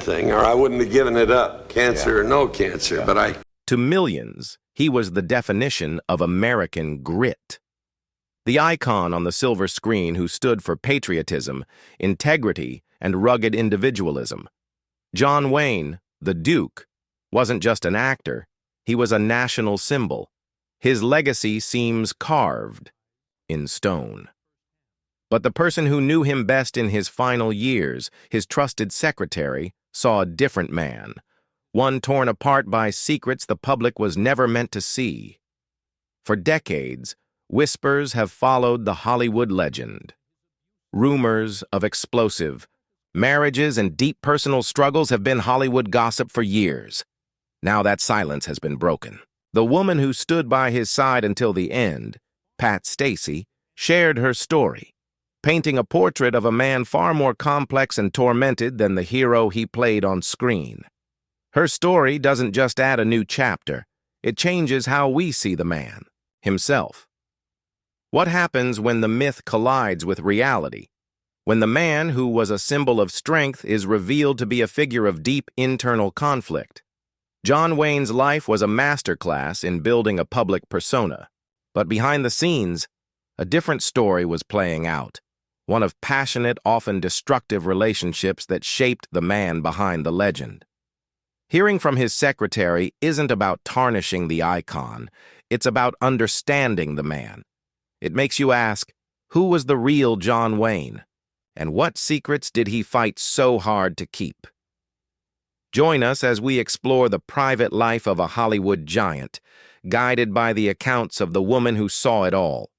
thing, or I wouldn't have given it up, cancer or no cancer, but I... To millions, he was the definition of American grit. The icon on the silver screen who stood for patriotism, integrity, and rugged individualism. John Wayne, the Duke, wasn't just an actor, he was a national symbol. His legacy seems carved in stone. But the person who knew him best in his final years, his trusted secretary, saw a different man, one torn apart by secrets the public was never meant to see. For decades, whispers have followed the Hollywood legend. Rumors of explosive marriages and deep personal struggles have been Hollywood gossip for years. Now that silence has been broken. The woman who stood by his side until the end, Pat Stacey, shared her story, painting a portrait of a man far more complex and tormented than the hero he played on screen. Her story doesn't just add a new chapter, it changes how we see the man, himself. What happens when the myth collides with reality? When the man who was a symbol of strength is revealed to be a figure of deep internal conflict? John Wayne's life was a masterclass in building a public persona, but behind the scenes, a different story was playing out, one of passionate, often destructive relationships that shaped the man behind the legend. Hearing from his secretary isn't about tarnishing the icon, it's about understanding the man. It makes you ask, who was the real John Wayne? And what secrets did he fight so hard to keep? Join us as we explore the private life of a Hollywood giant, guided by the accounts of the woman who saw it all.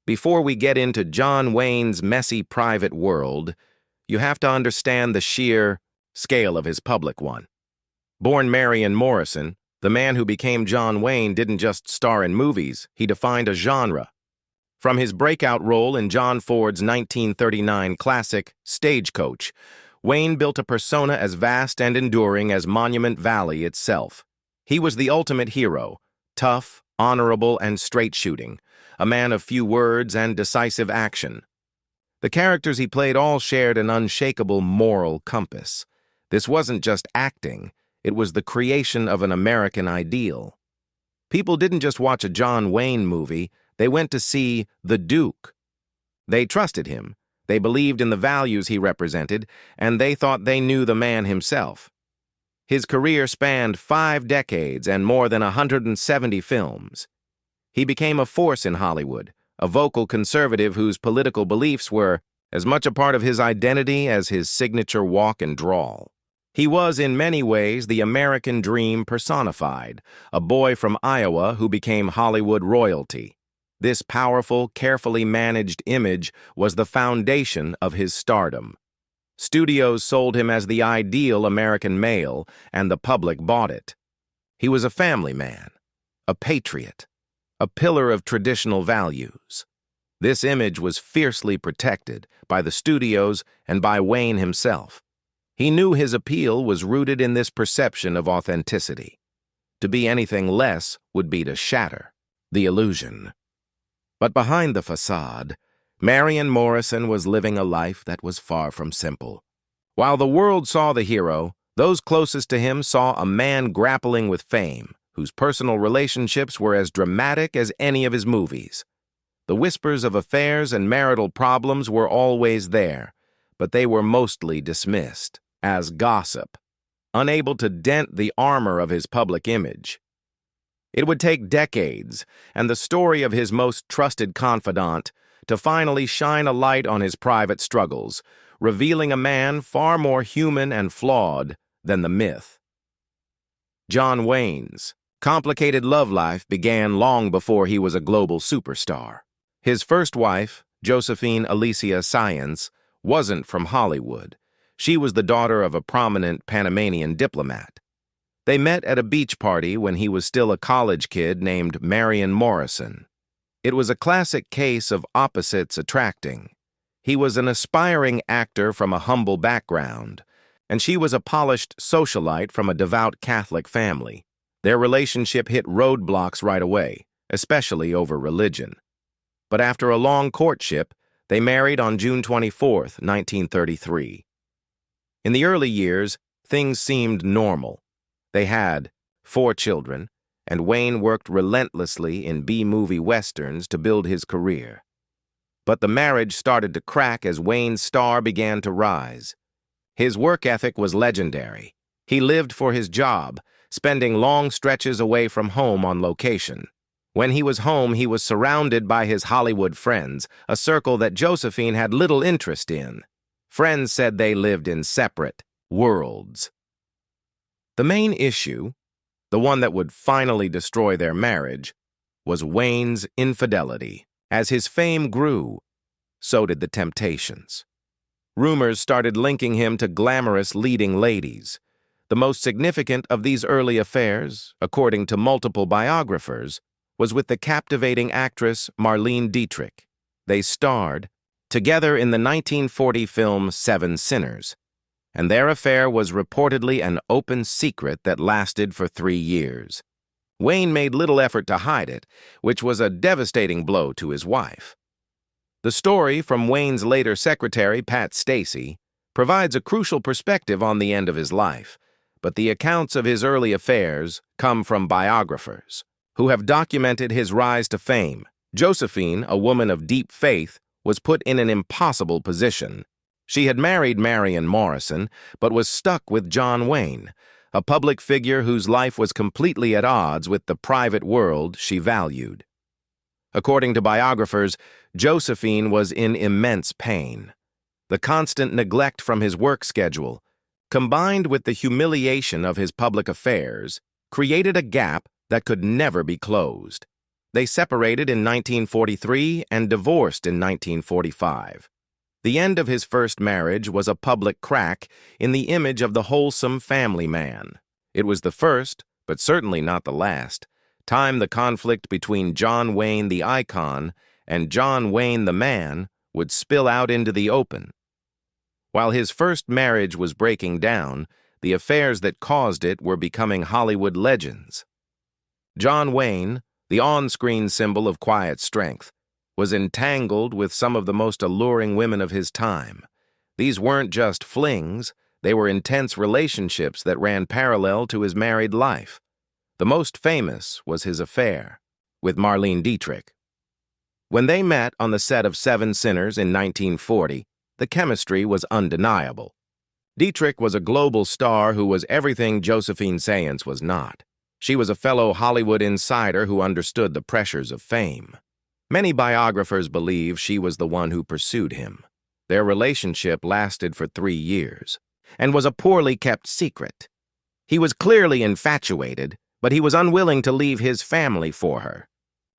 Before we get into John Wayne's messy private world, you have to understand the sheer scale of his public one. Born Marion Morrison, the man who became John Wayne didn't just star in movies, he defined a genre. From his breakout role in John Ford's 1939 classic, Stagecoach, Wayne built a persona as vast and enduring as Monument Valley itself. He was the ultimate hero, tough, honorable, and straight-shooting, a man of few words and decisive action. The characters he played all shared an unshakable moral compass. This wasn't just acting, it was the creation of an American ideal. People didn't just watch a John Wayne movie, they went to see the Duke. They trusted him, they believed in the values he represented, and they thought they knew the man himself. His career spanned 5 decades and more than 170 films. He became a force in Hollywood, a vocal conservative whose political beliefs were as much a part of his identity as his signature walk and drawl. He was, in many ways, the American dream personified, a boy from Iowa who became Hollywood royalty. This powerful, carefully managed image was the foundation of his stardom. Studios sold him as the ideal American male, and the public bought it. He was a family man, a patriot, a pillar of traditional values. This image was fiercely protected by the studios and by Wayne himself. He knew his appeal was rooted in this perception of authenticity. To be anything less would be to shatter the illusion. But behind the facade, Marion Morrison was living a life that was far from simple. While the world saw the hero, those closest to him saw a man grappling with fame, whose personal relationships were as dramatic as any of his movies. The whispers of affairs and marital problems were always there, but they were mostly dismissed as gossip, unable to dent the armor of his public image. It would take decades and the story of his most trusted confidant to finally shine a light on his private struggles, revealing a man far more human and flawed than the myth. John Wayne's complicated love life began long before he was a global superstar. His first wife, Josephine Alicia Science, wasn't from Hollywood. She was the daughter of a prominent Panamanian diplomat. They met at a beach party when he was still a college kid named Marion Morrison. It was a classic case of opposites attracting. He was an aspiring actor from a humble background, and she was a polished socialite from a devout Catholic family. Their relationship hit roadblocks right away, especially over religion. But after a long courtship, they married on June 24, 1933. In the early years, things seemed normal. They had 4 children, and Wayne worked relentlessly in B-movie westerns to build his career. But the marriage started to crack as Wayne's star began to rise. His work ethic was legendary. He lived for his job, spending long stretches away from home on location. When he was home, he was surrounded by his Hollywood friends, a circle that Josephine had little interest in. Friends said they lived in separate worlds. The main issue, the one that would finally destroy their marriage, was Wayne's infidelity. As his fame grew, so did the temptations. Rumors started linking him to glamorous leading ladies. The most significant of these early affairs, according to multiple biographers, was with the captivating actress Marlene Dietrich. They starred together in the 1940 film 7 Sinners, and their affair was reportedly an open secret that lasted for 3 years. Wayne made little effort to hide it, which was a devastating blow to his wife. The story from Wayne's later secretary, Pat Stacy, provides a crucial perspective on the end of his life, but the accounts of his early affairs come from biographers who have documented his rise to fame. Josephine, a woman of deep faith, was put in an impossible position. She had married Marion Morrison, but was stuck with John Wayne, a public figure whose life was completely at odds with the private world she valued. According to biographers, Josephine was in immense pain. The constant neglect from his work schedule, combined with the humiliation of his public affairs, created a gap that could never be closed. They separated in 1943 and divorced in 1945. The end of his first marriage was a public crack in the image of the wholesome family man. It was the first, but certainly not the last, time the conflict between John Wayne the icon and John Wayne the man would spill out into the open. While his first marriage was breaking down, the affairs that caused it were becoming Hollywood legends. John Wayne, the on-screen symbol of quiet strength, was entangled with some of the most alluring women of his time. These weren't just flings, they were intense relationships that ran parallel to his married life. The most famous was his affair with Marlene Dietrich. When they met on the set of 7 Sinners in 1940, the chemistry was undeniable. Dietrich was a global star who was everything Josephine Sayence was not. She was a fellow Hollywood insider who understood the pressures of fame. Many biographers believe she was the one who pursued him. Their relationship lasted for 3 years and was a poorly kept secret. He was clearly infatuated, but he was unwilling to leave his family for her.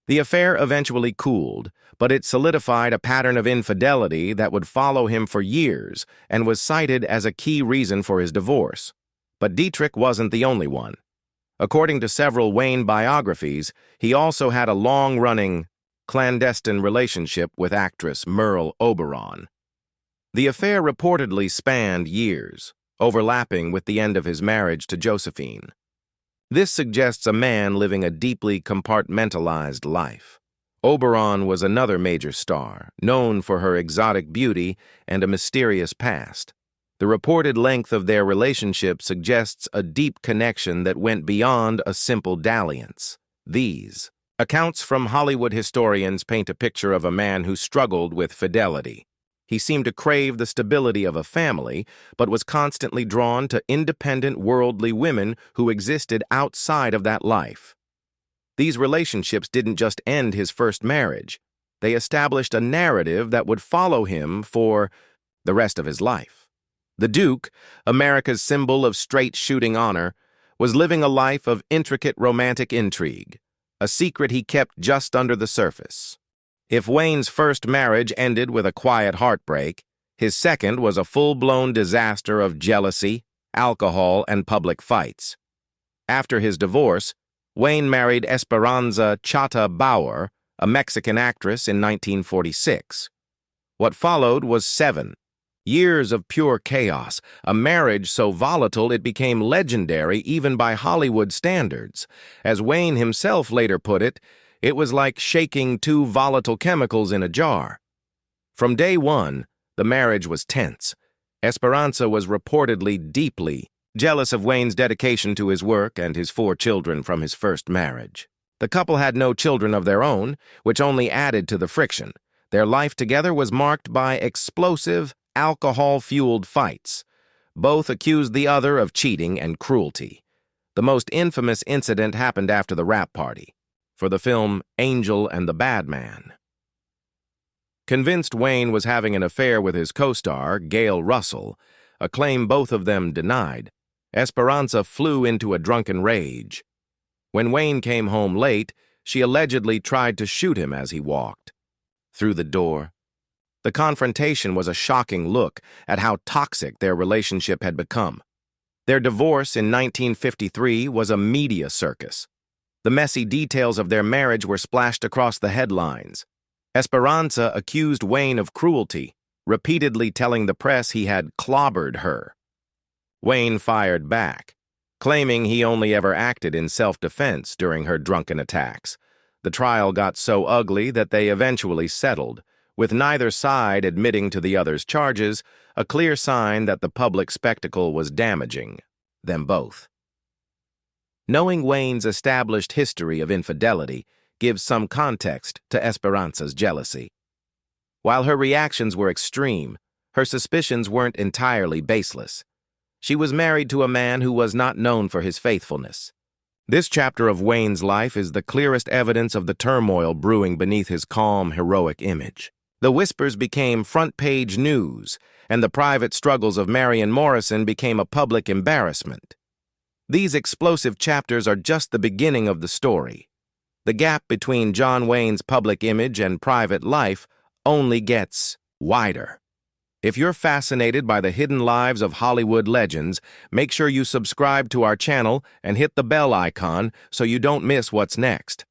The affair eventually cooled, but it solidified a pattern of infidelity that would follow him for years and was cited as a key reason for his divorce. But Dietrich wasn't the only one. According to several Wayne biographies, he also had a long-running, clandestine relationship with actress Merle Oberon. The affair reportedly spanned years, overlapping with the end of his marriage to Josephine. This suggests a man living a deeply compartmentalized life. Oberon was another major star, known for her exotic beauty and a mysterious past. The reported length of their relationship suggests a deep connection that went beyond a simple dalliance. These accounts from Hollywood historians paint a picture of a man who struggled with fidelity. He seemed to crave the stability of a family, but was constantly drawn to independent worldly women who existed outside of that life. These relationships didn't just end his first marriage. They established a narrative that would follow him for the rest of his life. The Duke, America's symbol of straight-shooting honor, was living a life of intricate romantic intrigue, a secret he kept just under the surface. If Wayne's first marriage ended with a quiet heartbreak, his second was a full-blown disaster of jealousy, alcohol, and public fights. After his divorce, Wayne married Esperanza Chata Bauer, a Mexican actress, in 1946. What followed was 7 years of pure chaos, a marriage so volatile it became legendary even by Hollywood standards. As Wayne himself later put it, it was like shaking 2 volatile chemicals in a jar. From day one, the marriage was tense. Esperanza was reportedly deeply jealous of Wayne's dedication to his work and his 4 children from his first marriage. The couple had no children of their own, which only added to the friction. Their life together was marked by explosive, alcohol-fueled fights. Both accused the other of cheating and cruelty. The most infamous incident happened after the wrap party, for the film Angel and the Bad Man. Convinced Wayne was having an affair with his co-star, Gail Russell, a claim both of them denied, Esperanza flew into a drunken rage. When Wayne came home late, she allegedly tried to shoot him as he walked through the door. The confrontation was a shocking look at how toxic their relationship had become. Their divorce in 1953 was a media circus. The messy details of their marriage were splashed across the headlines. Esperanza accused Wayne of cruelty, repeatedly telling the press he had clobbered her. Wayne fired back, claiming he only ever acted in self-defense during her drunken attacks. The trial got so ugly that they eventually settled, with neither side admitting to the other's charges, a clear sign that the public spectacle was damaging them both. Knowing Wayne's established history of infidelity gives some context to Esperanza's jealousy. While her reactions were extreme, her suspicions weren't entirely baseless. She was married to a man who was not known for his faithfulness. This chapter of Wayne's life is the clearest evidence of the turmoil brewing beneath his calm, heroic image. The whispers became front-page news, and the private struggles of Marion Morrison became a public embarrassment. These explosive chapters are just the beginning of the story. The gap between John Wayne's public image and private life only gets wider. If you're fascinated by the hidden lives of Hollywood legends, make sure you subscribe to our channel and hit the bell icon so you don't miss what's next.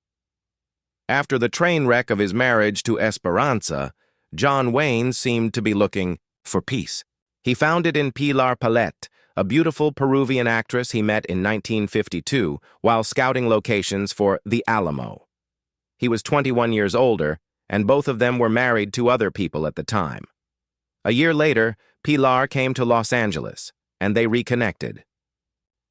After the train wreck of his marriage to Esperanza, John Wayne seemed to be looking for peace. He found it in Pilar Palette, a beautiful Peruvian actress he met in 1952 while scouting locations for The Alamo. He was 21 years older, and both of them were married to other people at the time. A year later, Pilar came to Los Angeles, and they reconnected.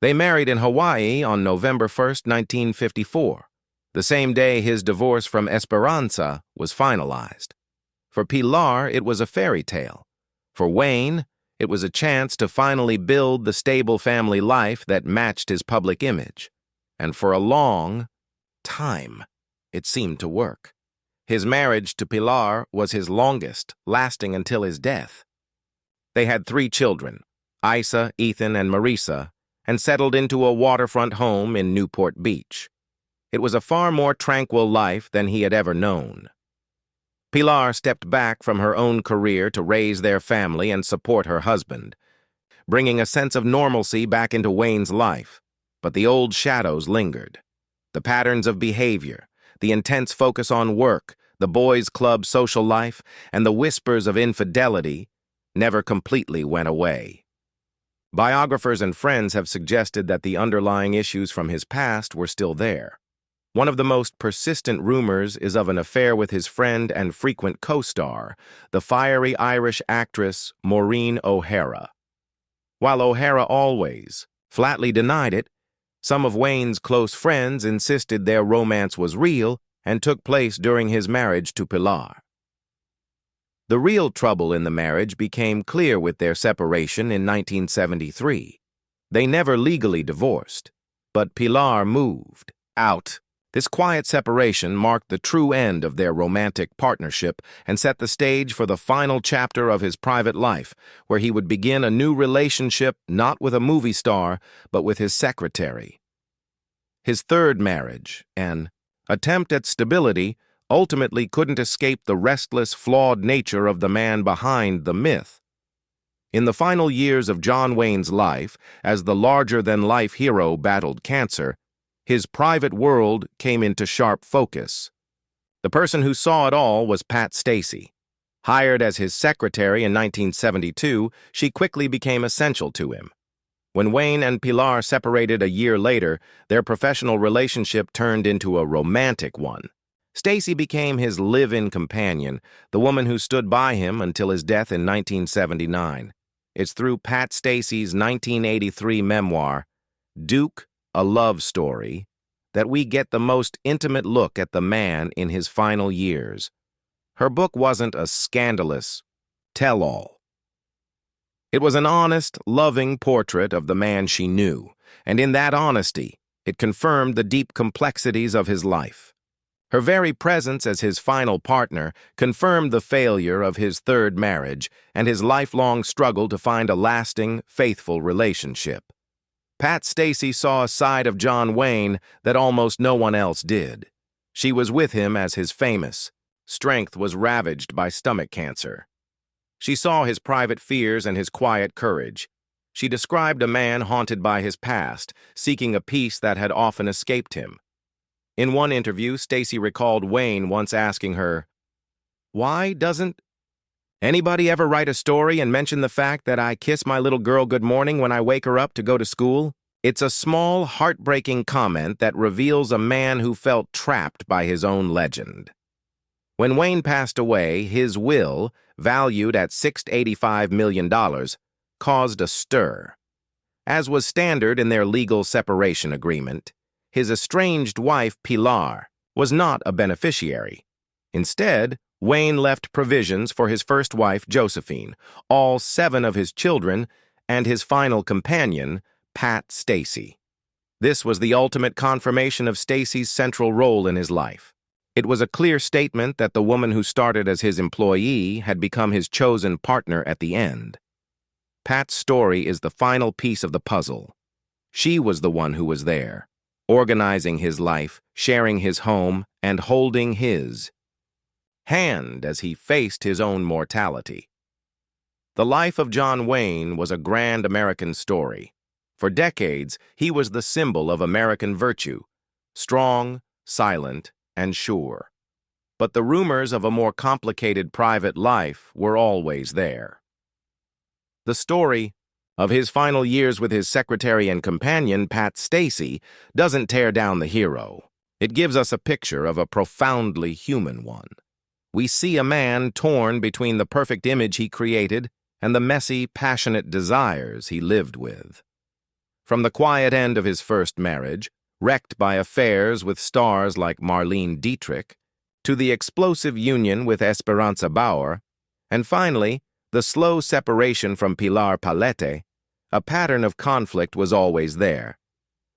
They married in Hawaii on November 1, 1954, the same day his divorce from Esperanza was finalized. For Pilar, it was a fairy tale. For Wayne, it was a chance to finally build the stable family life that matched his public image. And for a long time, it seemed to work. His marriage to Pilar was his longest, lasting until his death. They had 3 children, Isa, Ethan, and Marisa, and settled into a waterfront home in Newport Beach. It was a far more tranquil life than he had ever known. Pilar stepped back from her own career to raise their family and support her husband, bringing a sense of normalcy back into Wayne's life. But the old shadows lingered. The patterns of behavior, the intense focus on work, the boys' club social life, and the whispers of infidelity never completely went away. Biographers and friends have suggested that the underlying issues from his past were still there. One of the most persistent rumors is of an affair with his friend and frequent co-star, the fiery Irish actress Maureen O'Hara. While O'Hara always flatly denied it, some of Wayne's close friends insisted their romance was real and took place during his marriage to Pilar. The real trouble in the marriage became clear with their separation in 1973. They never legally divorced, but Pilar moved out. This quiet separation marked the true end of their romantic partnership and set the stage for the final chapter of his private life, where he would begin a new relationship not with a movie star, but with his secretary. His third marriage, an attempt at stability, ultimately couldn't escape the restless, flawed nature of the man behind the myth. In the final years of John Wayne's life, as the larger-than-life hero battled cancer, his private world came into sharp focus. The person who saw it all was Pat Stacy. Hired as his secretary in 1972, she quickly became essential to him. When Wayne and Pilar separated a year later, their professional relationship turned into a romantic one. Stacy became his live-in companion, the woman who stood by him until his death in 1979. it's through Pat Stacy's 1983 memoir, Duke, A Love Story, that we get the most intimate look at the man in his final years. Her book wasn't a scandalous tell-all. It was an honest, loving portrait of the man she knew, and in that honesty, it confirmed the deep complexities of his life. Her very presence as his final partner confirmed the failure of his third marriage and his lifelong struggle to find a lasting, faithful relationship. Pat Stacy saw a side of John Wayne that almost no one else did. She was with him as his famous strength was ravaged by stomach cancer. She saw his private fears and his quiet courage. She described a man haunted by his past, seeking a peace that had often escaped him. In one interview, Stacy recalled Wayne once asking her, "Why doesn't anybody ever write a story and mention the fact that I kiss my little girl good morning when I wake her up to go to school?" It's a small, heartbreaking comment that reveals a man who felt trapped by his own legend. When Wayne passed away, his will, valued at $685 million, caused a stir. As was standard in their legal separation agreement, his estranged wife, Pilar, was not a beneficiary. Instead, Wayne left provisions for his first wife, Josephine, all 7 of his children, and his final companion, Pat Stacy. This was the ultimate confirmation of Stacy's central role in his life. It was a clear statement that the woman who started as his employee had become his chosen partner at the end. Pat's story is the final piece of the puzzle. She was the one who was there, organizing his life, sharing his home, and holding his hand as he faced his own mortality. The life of John Wayne was a grand American story. For decades, he was the symbol of American virtue, strong, silent, and sure. But the rumors of a more complicated private life were always there. The story of his final years with his secretary and companion, Pat Stacy, doesn't tear down the hero. It gives us a picture of a profoundly human one. We see a man torn between the perfect image he created and the messy, passionate desires he lived with. From the quiet end of his first marriage, wrecked by affairs with stars like Marlene Dietrich, to the explosive union with Esperanza Bauer, and finally, the slow separation from Pilar Palete, a pattern of conflict was always there.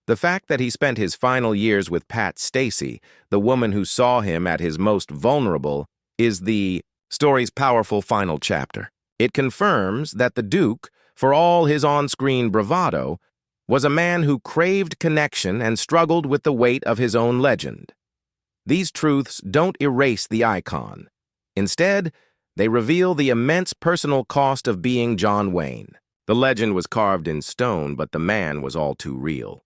The fact that he spent his final years with Pat Stacy, the woman who saw him at his most vulnerable, is the story's powerful final chapter. It confirms that the Duke, for all his on-screen bravado, was a man who craved connection and struggled with the weight of his own legend. These truths don't erase the icon. Instead, they reveal the immense personal cost of being John Wayne. The legend was carved in stone, but the man was all too real.